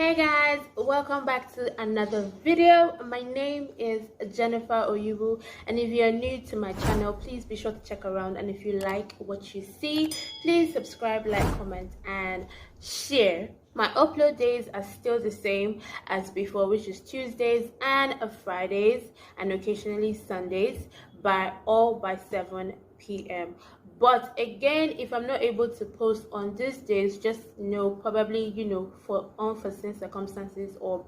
Hey guys, welcome back to another video. My name is Jennifer Oyubu, and if you're new to my channel, please be sure to check around, and if you like what you see, please subscribe, like, comment and share. My upload days are still the same as before, which is Tuesdays and Fridays and occasionally Sundays by 7 p.m. But again, if I'm not able to post on these days, just probably for unforeseen circumstances or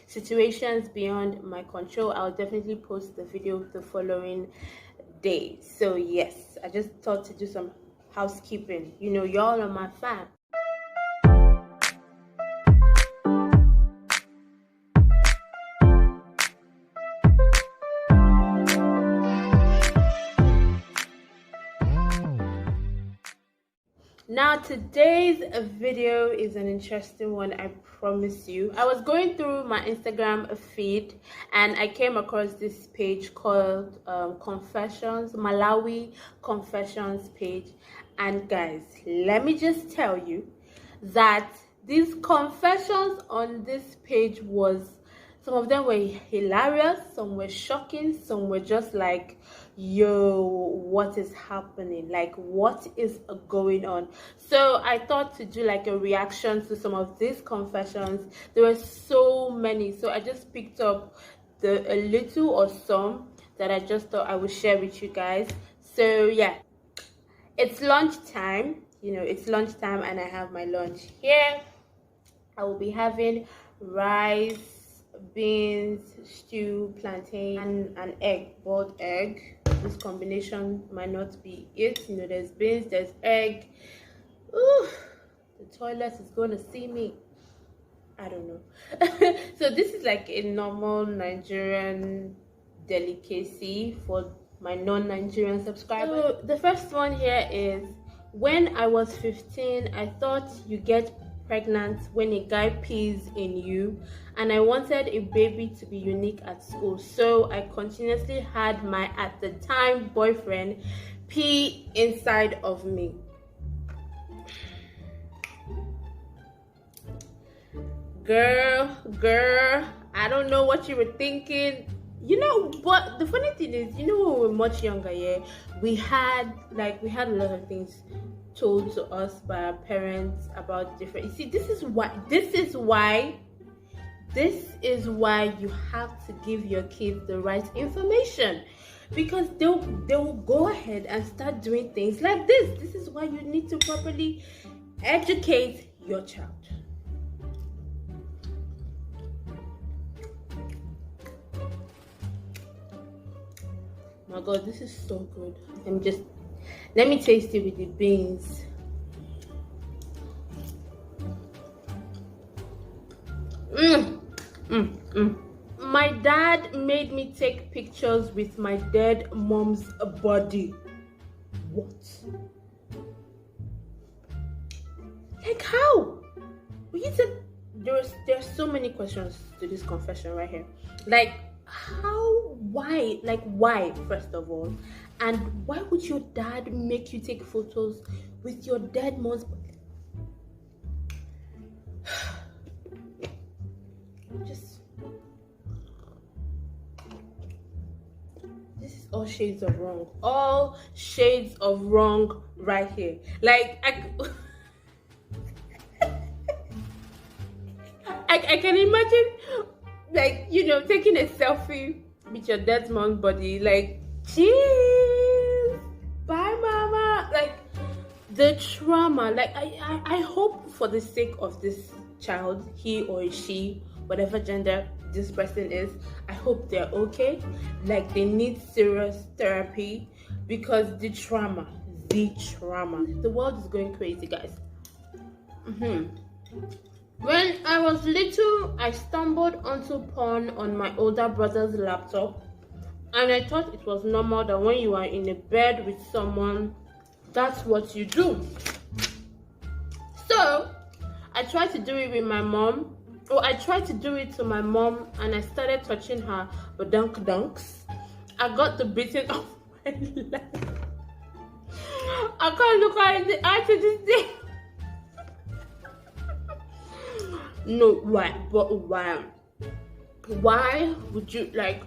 situations beyond my control, I'll definitely post the video the following day. So yes, I just thought to do some housekeeping. Y'all are my fam. Now today's video is an interesting one, I promise you. I was going through my Instagram feed and I came across this page called Confessions, Malawi Confessions page. And guys, let me just tell you that these confessions on this page some of them were hilarious, some were shocking, some were just like, yo, what is happening? Like, what is going on? So I thought to do like a reaction to some of these confessions. There were so many, so I just picked up a little or some that I just thought I would share with you guys. So yeah, it's lunchtime. It's lunchtime and I have my lunch here. I will be having rice, beans, stew, plantain, and an egg, boiled egg. This combination might not be it. There's beans, there's egg. Ooh, the toilet is going to see me. I don't know. So this is like a normal Nigerian delicacy for my non-Nigerian subscribers. So the first one here is, when I was 15, I thought you get pregnant when a guy pees in you, and I wanted a baby to be unique at school, so I continuously had my at the time boyfriend pee inside of me. Girl, I don't know what you were thinking. But the funny thing is, when we were much younger, we had a lot of things told to us by our parents about different. You see, this is why you have to give your kids the right information, because they'll go ahead and start doing things like this. This is why you need to properly educate your child. My God, this is so good. Let me taste it with the beans. My dad made me take pictures with my dead mom's body. What? Like how? There's so many questions to this confession right here. Like, how? Why? Like, why, first of all? And why would your dad make you take photos with your dead mom's body? This is all shades of wrong. All shades of wrong right here. Like, I can imagine, like, taking a selfie with your dead mom's body. Like, cheers, bye mama. Like, the trauma. Like, I hope for the sake of this child, he or she, whatever gender this person is, I hope they're okay. Like, they need serious therapy, because the trauma, the world is going crazy, guys. When I was little, I stumbled onto porn on my older brother's laptop, and I thought it was normal that when you are in a bed with someone, that's what you do. So I tried to do it with my mom. I tried to do it to my mom, and I started touching her dunks. I got the beating of my life. I can't look her in the eye to this day. No, why? But why? Why would you like?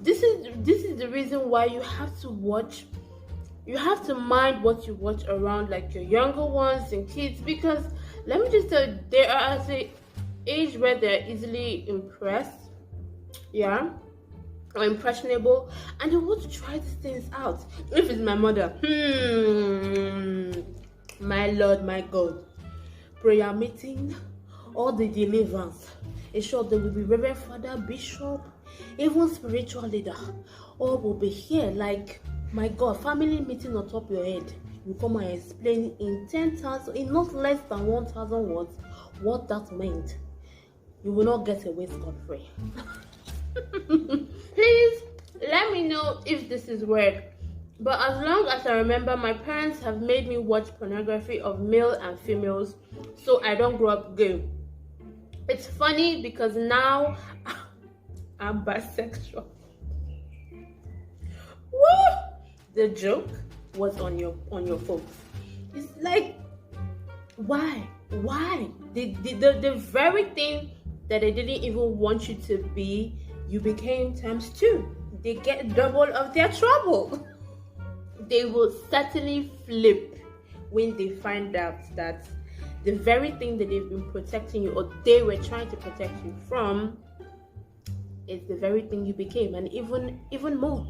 This is the reason why you have to watch. You have to mind what you watch around like your younger ones and kids, because let me just tell you, they are at an age where they're easily impressed, yeah, or impressionable, and they want to try these things out. If it's my mother, my Lord, my God, prayer meeting, all the deliverance. In short, there will be Reverend Father, Bishop, even spiritual leader. All will be here. Like, my God, family meeting on top of your head. You come and explain in 10,000, in not less than 1,000 words, what that meant. You will not get away scot-free. Please let me know if this is weird. But as long as I remember, my parents have made me watch pornography of male and females, so I don't grow up gay. It's funny because now I'm bisexual. Woo! The joke was on your folks. It's like, why? The very thing that they didn't even want you to be, you became times 2. They get double of their trouble. They will certainly flip when they find out that the very thing that they've been protecting you, or they were trying to protect you from, is the very thing you became, and even more.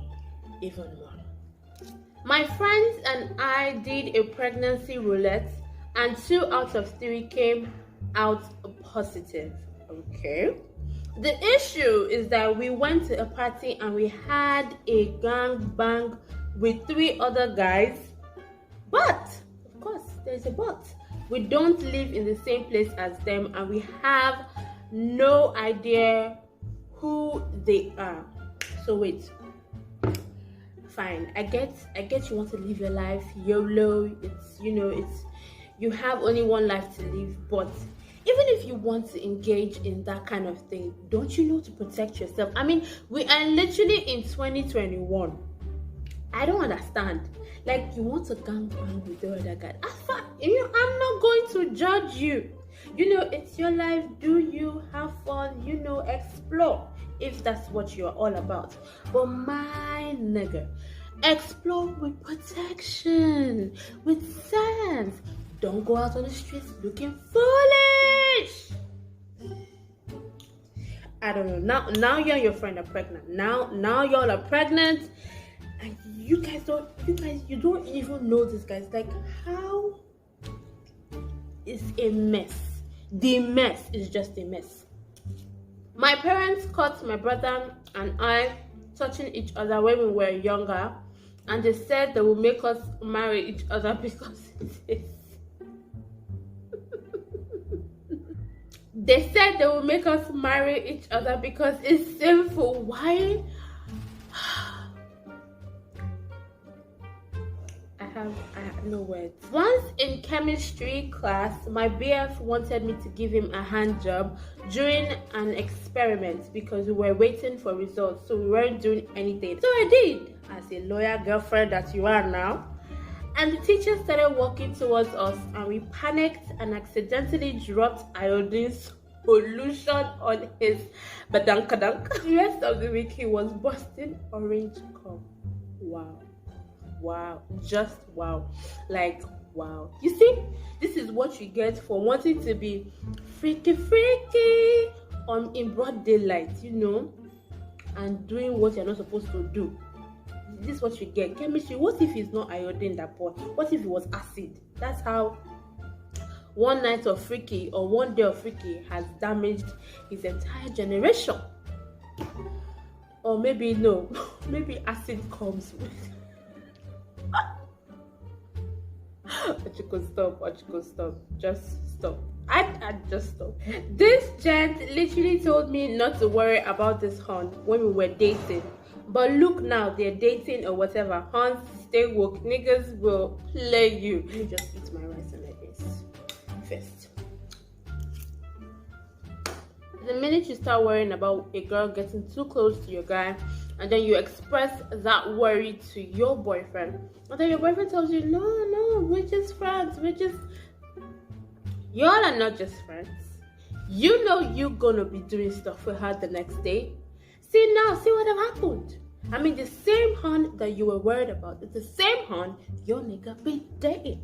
My friends and I did a pregnancy roulette, and 2 out of 3 came out positive. Okay. The issue is that we went to a party and we had a gangbang with 3 other guys, but of course there's a but. We don't live in the same place as them, and we have no idea who they are. So wait, fine, I get you want to live your life YOLO. It's, you have only one life to live, but even if you want to engage in that kind of thing, don't you know to protect yourself? I mean, we are literally in 2021. I don't understand. Like, you want to gangbang with the other guy. I'm not going to judge you. It's your life. Do you have fun? Explore, if that's what you're all about. But my nigga, explore with protection, with sense. Don't go out on the streets looking foolish. I don't know. Now you and your friend are pregnant. Now y'all are pregnant, and you don't even know this, guys. Like, how is a mess? The mess is just a mess. My parents caught my brother and I touching each other when we were younger, and they said they will make us marry each other because it is. They said they will make us marry each other because it's sinful. Why? I have no words. Once in chemistry class, my BF wanted me to give him a hand job during an experiment because we were waiting for results, so we weren't doing anything. So I did, as a lawyer girlfriend that you are now. And the teacher started walking towards us, and we panicked and accidentally dropped iodine solution on his badankadunk. The rest of the week he was busting orange cum. Wow, just wow. Like, wow. You see, this is what you get for wanting to be freaky in broad daylight, and doing what you're not supposed to do. This is what you get. Chemistry. What if it's not iodine that poured? What if it was acid? That's how one night of freaky or one day of freaky has damaged his entire generation. Or maybe no, maybe acid comes with. But you could stop. Just stop. I just stop. This gent literally told me not to worry about this hunt when we were dating. But look now, they're dating or whatever. Hunts, stay woke. Niggas will play you. Let me just eat my rice and eggs first. The minute you start worrying about a girl getting too close to your guy, and then you express that worry to your boyfriend, and then your boyfriend tells you, no, we're just friends. Y'all are not just friends. You know you're gonna be doing stuff with her the next day. See now, see what have happened. I mean, the same hun that you were worried about, it's the same hun your nigga be dating.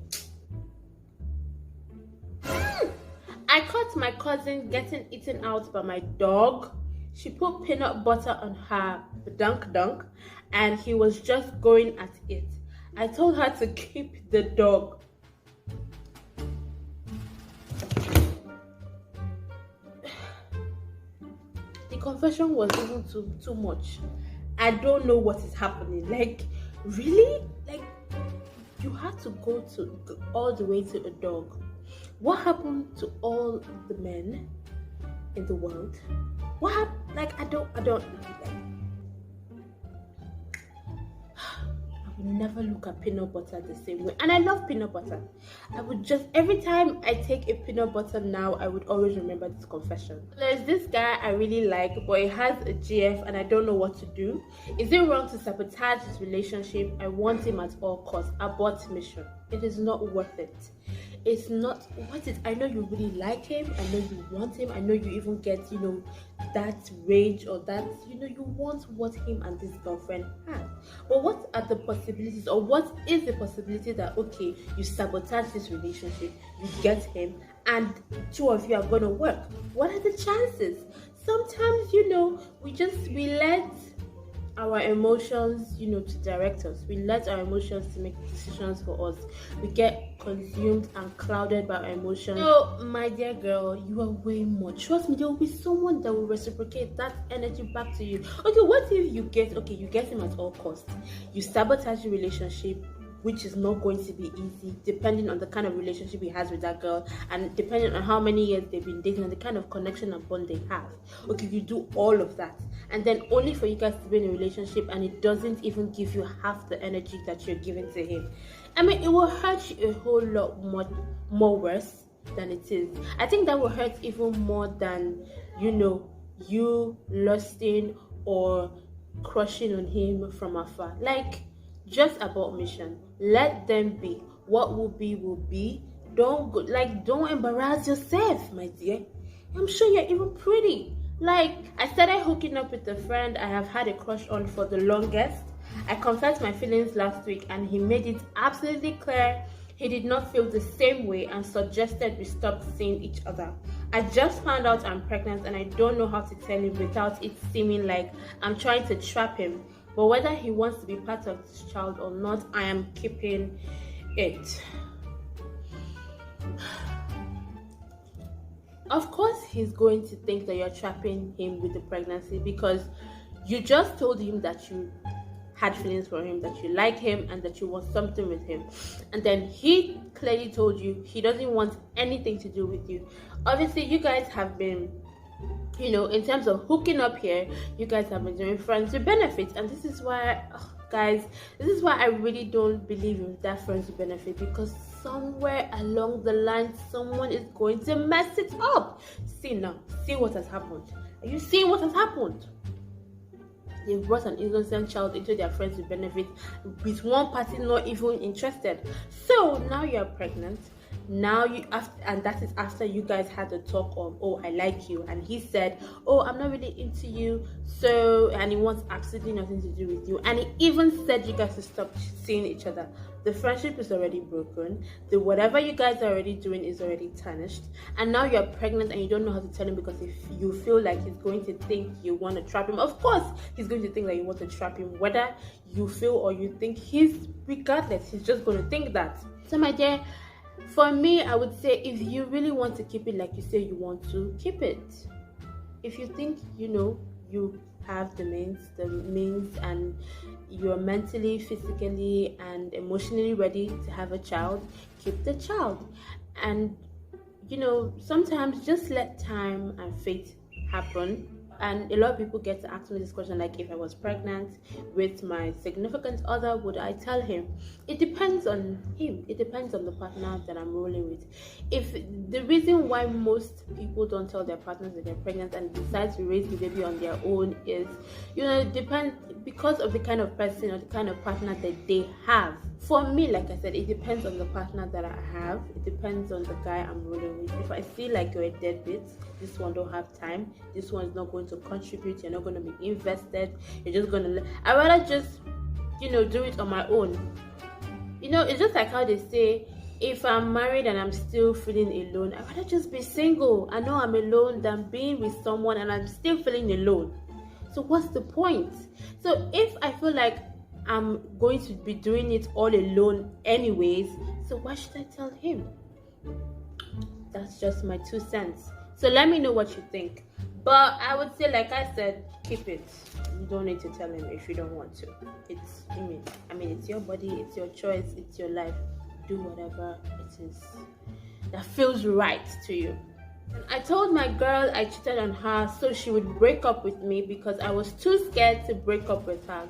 I caught my cousin getting eaten out by my dog. She put peanut butter on her dunk, and he was just going at it. I told her to keep the dog. The confession was even too much. I don't know what is happening. Like, really? Like, you had to go all the way to a dog. What happened to all the men in the world? What happened? Like, I don't like, I would never look at peanut butter the same way. And I love peanut butter. I would just, every time I take a peanut butter now, I would always remember this confession. There's this guy I really like, but he has a GF and I don't know what to do. Is it wrong to sabotage his relationship? I want him at all costs. Abort mission. It is not worth it. It's not worth it. I know you really like him. I know you want him. I know you even get, that rage or that, you want what him and this girlfriend have. But what are the possibilities, or what is the possibility that, okay, you sabotage this relationship, you get him, and two of you are going to work? What are the chances? Sometimes, we let our emotions, to direct us. We let our emotions to make decisions for us. We get consumed and clouded by our emotions. So, my dear girl, you are way more. Trust me, there will be someone that will reciprocate that energy back to you. Okay, what if you get him at all costs? You sabotage the relationship, which is not going to be easy, depending on the kind of relationship he has with that girl, and depending on how many years they've been dating and the kind of connection and bond they have. Okay, you do all of that, and then only for you guys to be in a relationship and it doesn't even give you half the energy that you're giving to him. I mean, it will hurt you a whole lot more worse than it is. I think that will hurt even more than, you lusting or crushing on him from afar. Like, just about mission. Let them be. What will be. Don't embarrass yourself, my dear. I'm sure you're even pretty. Like, I started hooking up with a friend I have had a crush on for the longest. I confessed my feelings last week and he made it absolutely clear he did not feel the same way and suggested we stop seeing each other. I just found out I'm pregnant and I don't know how to tell him without it seeming like I'm trying to trap him. But whether he wants to be part of this child or not, I am keeping it. Of course, he's going to think that you're trapping him with the pregnancy because you just told him that you had feelings for him, that you like him, and that you want something with him. And then he clearly told you he doesn't want anything to do with you. Obviously, you guys have been, in terms of hooking up here, you guys have been doing friends with benefits. And this is why, guys, I really don't believe in that friends with benefit, because somewhere along the line, someone is going to mess it up. See now, see what has happened. Are you seeing what has happened? They've brought an innocent child into their friends with benefit with one party not even interested. So now you're pregnant. Now and that is after you guys had a talk of, oh, I like you, and he said, oh, I'm not really into you, and he wants absolutely nothing to do with you, and he even said you guys to stop seeing each other. The friendship is already broken. Whatever you guys are already doing is already tarnished, and now you're pregnant and you don't know how to tell him, because if you feel like he's going to think you want to trap him, of course he's going to think that you want to trap him, whether you feel or you think. Regardless, he's just going to think that. So my dear, for me, I would say, if you really want to keep it like you say you want to, keep it. If you think, you have the means and you're mentally, physically, and emotionally ready to have a child, keep the child. And, sometimes just let time and fate happen. And a lot of people get to ask me this question, like, if I was pregnant with my significant other, would I tell him? It depends on him. It depends on the partner that I'm rolling with. If the reason why most people don't tell their partners that they're pregnant and decide to raise the baby on their own is, it depends because of the kind of person or the kind of partner that they have. For me, like I said, it depends on the partner that I have. It depends on the guy I'm rolling with. If I feel like you're a deadbeat, this one don't have time, this one's not going to contribute, you're not going to be invested, you're just going to I rather just, do it on my own. It's just like how they say, if I'm married and I'm still feeling alone, I'd rather just be single. I know I'm alone than being with someone and I'm still feeling alone. So what's the point? So if I feel like I'm going to be doing it all alone anyways, so why should I tell him? That's just my 2 cents. So let me know what you think. But I would say, like I said, keep it. You don't need to tell him if you don't want to. It's your body, it's your choice, it's your life. Do whatever it is that feels right to you. And I told my girl I cheated on her so she would break up with me because I was too scared to break up with her.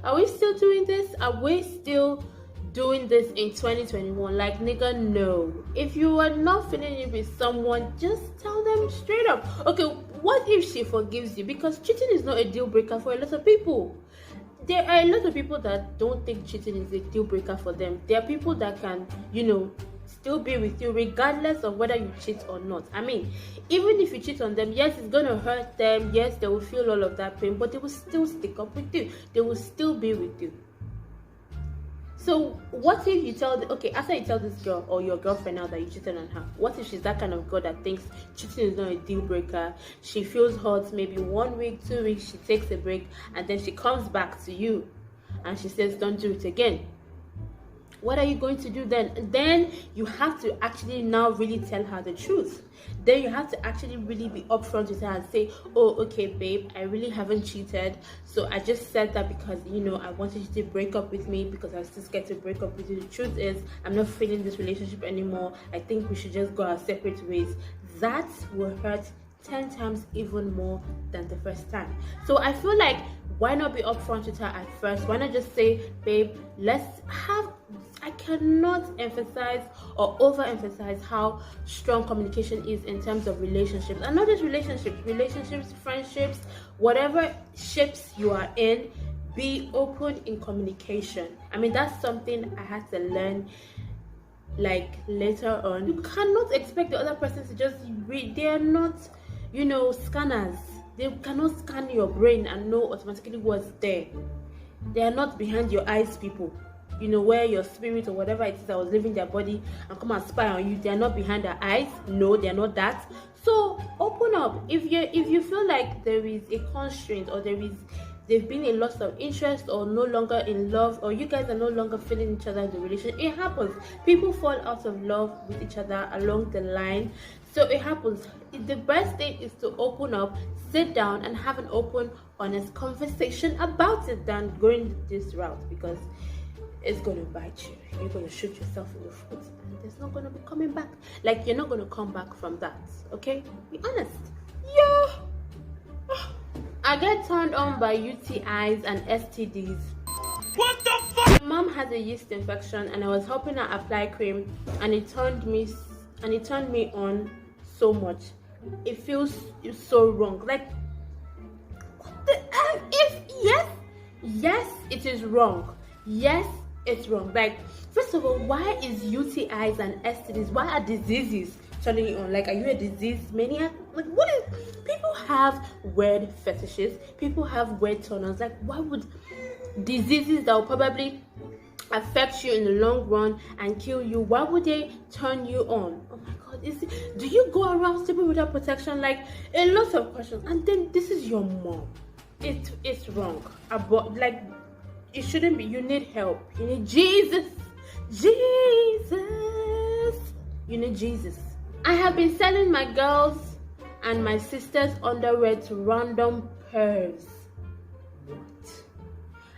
Are we still doing this? Are we still doing this in 2021? Like, nigga, no. If you are not feeling it with someone, just tell them straight up. Okay, what if she forgives you? Because cheating is not a deal breaker for a lot of people. There are a lot of people that don't think cheating is a deal breaker for them. There are people that can, still be with you regardless of whether you cheat or not. Even if you cheat on them, yes, it's gonna hurt them, yes, they will feel all of that pain, but they will still stick up with you. They will still be with you. So what if you after you tell this girl or your girlfriend now that you cheated on her, what if she's that kind of girl that thinks cheating is not a deal breaker? She feels hurt maybe 1 week, 2 weeks, she takes a break, and then she comes back to you and she says, don't do it again. What are you going to do then? Then you have to actually now really tell her the truth. Then you have to actually really be upfront with her and say, oh, okay, babe, I really haven't cheated. So I just said that because, I wanted you to break up with me because I was too scared to break up with you. The truth is, I'm not feeling this relationship anymore. I think we should just go our separate ways. That will hurt 10 times even more than the first time. So I feel like, why not be upfront with her at first? Why not just say, babe, I cannot emphasize or overemphasize how strong communication is in terms of relationships. And not just relationships, friendships, whatever shapes you are in, be open in communication. That's something I had to learn like later on. You cannot expect the other person to just read. They are not, scanners. They cannot scan your brain and know automatically what's there. They are not behind your eyes people. Where your spirit or whatever it is that was leaving their body and come and spy on you. They are not behind their eyes. No, they are not that. So open up. If you feel like there is a constraint or there's been a loss of interest or no longer in love, or you guys are no longer feeling each other in the relationship, it happens. People fall out of love with each other along the line. So it happens. The best thing is to open up, sit down and have an open, honest conversation about it than going this route, because it's going to bite you. You're going to shoot yourself in the foot and there's not going to be coming back. Like, you're not going to come back from that. Okay? Be honest. Yeah. I get turned on by UTIs and STDs. What the fuck? My mom has a yeast infection and I was helping her apply cream and it turned me on so much. It feels so wrong. Like, what the F? Yes, it is wrong. Yes, it's wrong. Like, first of all, why is UTIs and STDs, why are diseases turning you on? Like, are you a disease maniac? Like, what is, people have weird fetishes, people have weird turn-ons. Like, why would diseases that will probably affect you in the long run and kill you, why would they turn you on? Oh my god, do you go around sleeping without protection? Like, a lot of questions. And then this is your mom. It's wrong. Like, it shouldn't be. You need help. You need Jesus. You need Jesus. I have been selling my girls and my sisters' underwear to random pervs. What?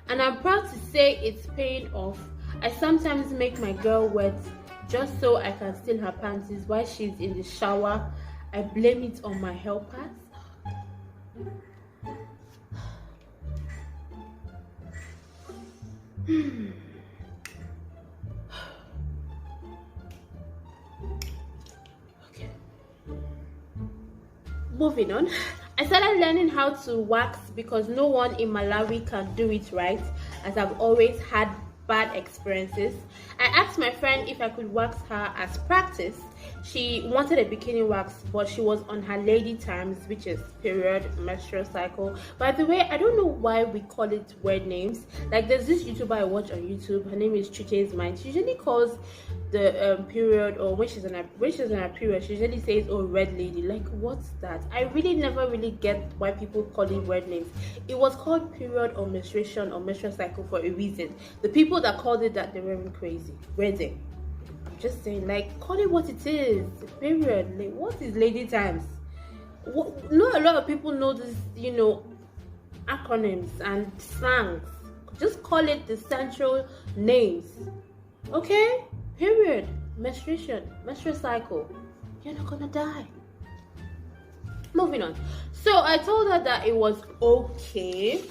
And I'm proud to say it's paying off. I sometimes make my girl wet just so I can steal her panties while she's in the shower. I blame it on my helpers. Okay. Moving on. I started learning how to wax because no one in Malawi can do it right, as I've always had bad experiences. I asked my friend if I could wax her as practice. She wanted a bikini wax, but she was on her lady times, which is period, menstrual cycle. By the way, I don't know why we call it weird names. Like, there's this YouTuber I watch on YouTube. Her name is Chuche's Mind. She usually calls the period, or when she's in her period, she usually says, "Oh, red lady." Like, what's that? I really never really get why people call it weird names. It was called period or menstruation or menstrual cycle for a reason. The people that called it that, they weren't crazy, were they? I'm just saying, like, call it what it is. Period. Like, what is lady times? Not a lot of people know this, acronyms and slangs. Just call it the central names, okay? Period, menstruation, menstrual cycle. You're not gonna die. Moving on. So I told her that it was okay.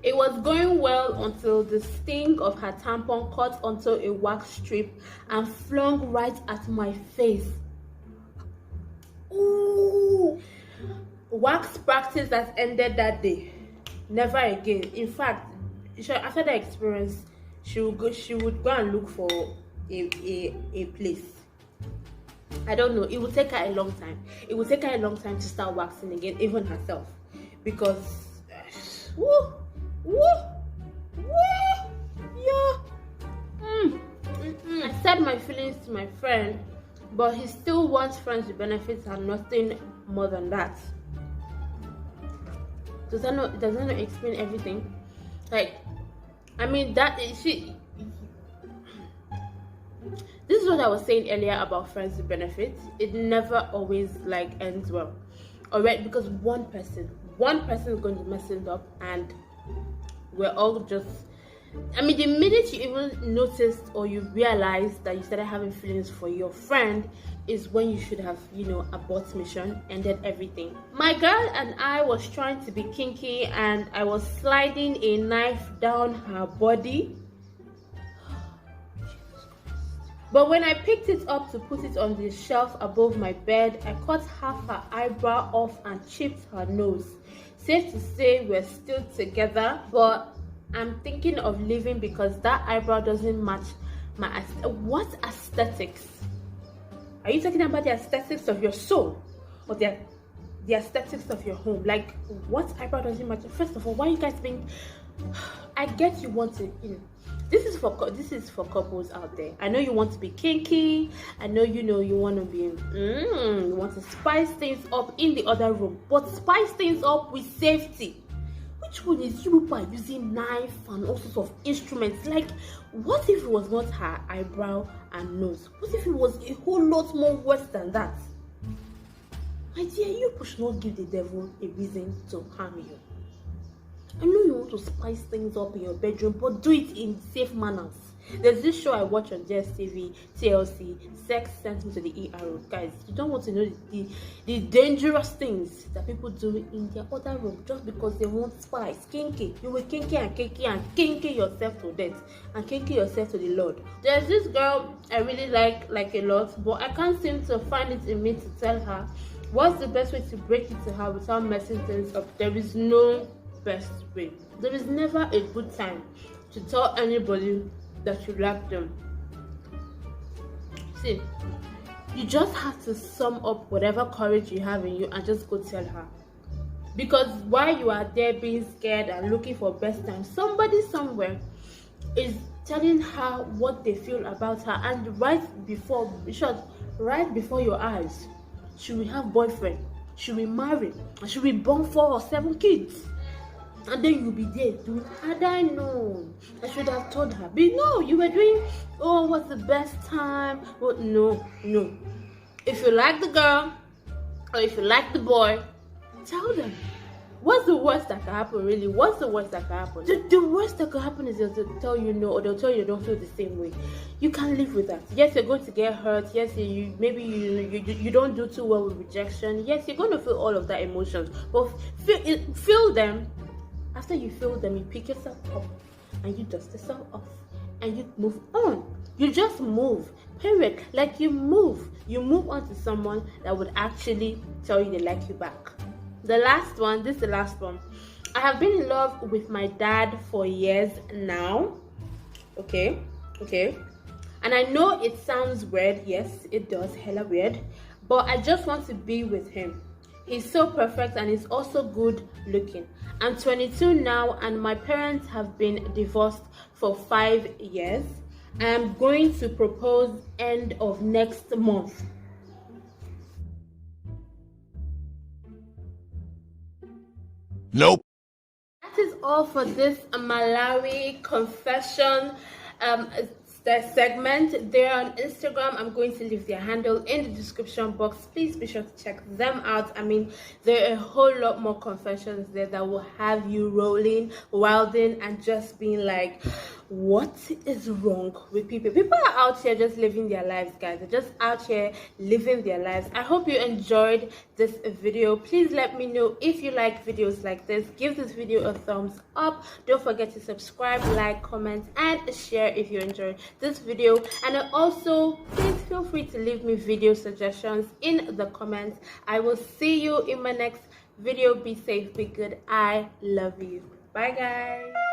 It was going well until the sting of her tampon caught onto a wax strip and flung right at my face. Ooh! Wax practice that ended that day. Never again. In fact, after that experience, she would go and look for a place. I don't know. It would take her a long time. It would take her a long time to start waxing again, even herself, because yeah. I said my feelings to my friend, but he still wants friends with benefits and nothing more than that. Does that not explain everything? Like, I mean, this is what I was saying earlier about friends with benefits. It never always ends well. Alright, because one person is going to mess it up, and we're all just, I mean, the minute you even noticed or you realized that you started having feelings for your friend is when you should have, abort mission, ended everything. My girl and I was trying to be kinky, and I was sliding a knife down her body. But when I picked it up to put it on the shelf above my bed, I cut half her eyebrow off and chipped her nose. Safe to say we're still together, but I'm thinking of leaving because that eyebrow doesn't match my what aesthetics? Are you talking about the aesthetics of your soul or the aesthetics of your home? Like, what eyebrow doesn't match? First of all, why are you guys being... I get you want to, this is for couples out there. I know you want to be kinky. I know you want to be you want to spice things up in the other room, but spice things up with safety. Which one is you by using knife and all sorts of instruments? Like, what if it was not her eyebrow and nose? What if it was a whole lot more worse than that? My dear, you should not give the devil a reason to harm you. I know you want to spice things up in your bedroom, but do it in safe manners. There's this show I watch on JSTV, TLC, Sex Sent Me to the ER. Guys, you don't want to know the dangerous things that people do in their other room just because they want spice. Kinky. You will kinky and yourself to death and kinky yourself to the Lord. There's this girl I really like a lot, but I can't seem to find it in me to tell her what's the best way to break it to her without messing things up. There is no best way. There is never a good time to tell anybody that you like them. See, you just have to sum up whatever courage you have in you and just go tell her. Because while you are there being scared and looking for best time, somebody somewhere is telling her what they feel about her, and right before your eyes, she will have boyfriend, she will marry, and she will born 4 or 7 kids. And then you'll be there doing, had I known, I should have told her. But no, you were doing, oh, what's the best time? Well, no. If you like the girl, or if you like the boy, tell them. What's the worst that can happen, really? What's the worst that can happen? The worst that can happen is they'll tell you no, or they'll tell you don't feel the same way. You can live with that. Yes, you're going to get hurt. Yes, maybe you don't do too well with rejection. Yes, you're going to feel all of that emotions. But feel them. After you feel them, you pick yourself up and you dust yourself off and you move on. You just move, period. Like, you move on to someone that would actually tell you they like you back. This is the last one. I have been in love with my dad for years now. Okay, okay. And I know it sounds weird. Yes, it does, hella weird. But I just want to be with him. He's so perfect and he's also good looking. I'm 22 now and my parents have been divorced for 5 years. I'm going to propose end of next month. Nope. That is all for this Malawi confession the segment. They're on Instagram. I'm going to leave their handle in the description box. Please be sure to check them out. I mean, there are a whole lot more confessions there that will have you rolling, wilding, and just being like, what is wrong with people? People are out here just living their lives, guys. They're just out here living their lives. I hope you enjoyed this video. Please let me know if you like videos like this. Give this video a thumbs up. Don't forget to subscribe, like, comment, and share if you enjoyed this video. And also, please feel free to leave me video suggestions in the comments. I will see you in my next video. Be safe, be good. I love you. Bye, guys.